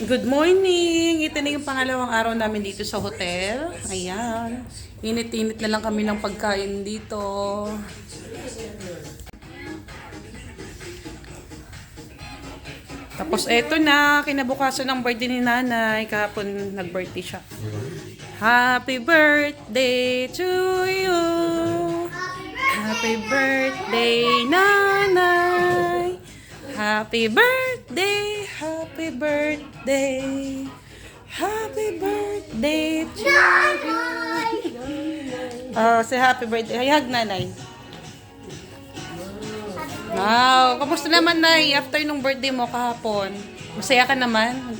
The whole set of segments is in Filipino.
Good morning! Ito na yung pangalawang araw namin dito sa hotel. Ayan. Init-init na lang kami ng pagkain dito. Tapos eto na, kinabukasan ng birthday ni nanay. Kahapon nag-birthday siya. Happy birthday to you! Happy birthday, nanay! Happy birthday! Happy birthday! Happy birthday to you! Oh, say happy birthday. Hayag, nanay. Wow, kamusta naman, nay? After nung birthday mo kahapon, masaya ka naman?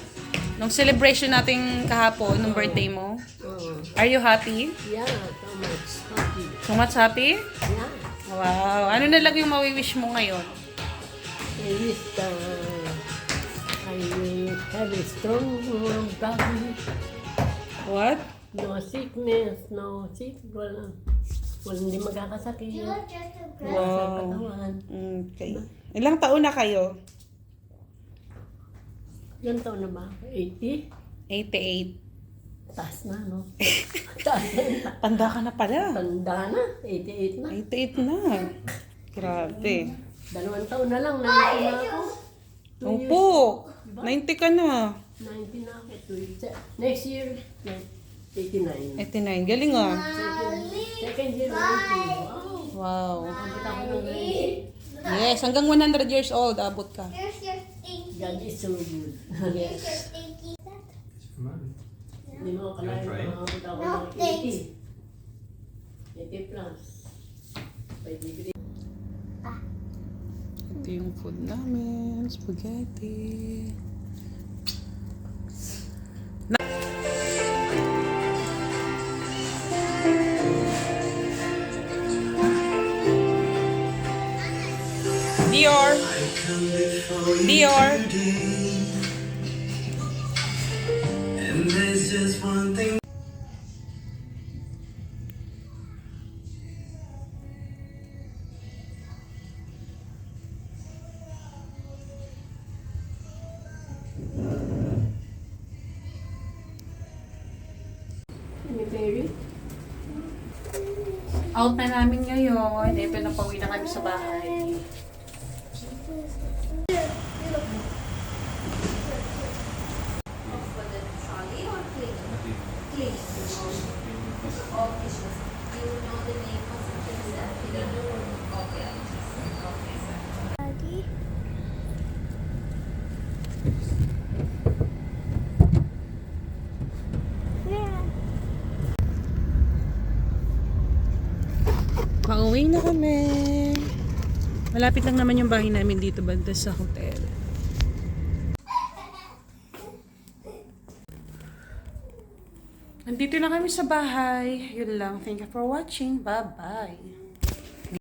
Nung celebration natin kahapon, nung birthday mo? Are you happy? Yeah, so much happy. So much happy? Yeah. Wow. Ano na lang yung mawi-wish mo ngayon? I wish I will have a strong body. What? No sickness, no sick, walang hindi magkakasakit. Wala sa katawan. Okay. Ilang taon na kayo? Ilan taon na ba? 80? 88. Taas na, no? Taas na. Tanda ka na pala. Tanda na. 88 na. 88 na. Grabe. 2 taon na lang. 90 na ako. 2 years. Opo. 90 ka na. 90 na ako. 2 years. Next year, 89. 89. Galing ah. Second year, 90. Wow. Wow. Abot ako ng 90. Yes, hanggang 100 years old, abot ka. Here's your stinky. God is so good. Here's your stinky. Hindi mo akalain makakabot ako ng 80. 80 plus. By degree. Ito yung food namin. Spaghetti. Dior. Dior. And there's just one thing. Cemetery. Out na namin ngayon. Ito na pauwi na kami sa bahay. Daddy. Yeah. Pauwi na kami. Malapit lang naman yung bahay namin dito banda sa hotel. Nandito na kami sa bahay. Yun lang. Thank you for watching. Bye-bye.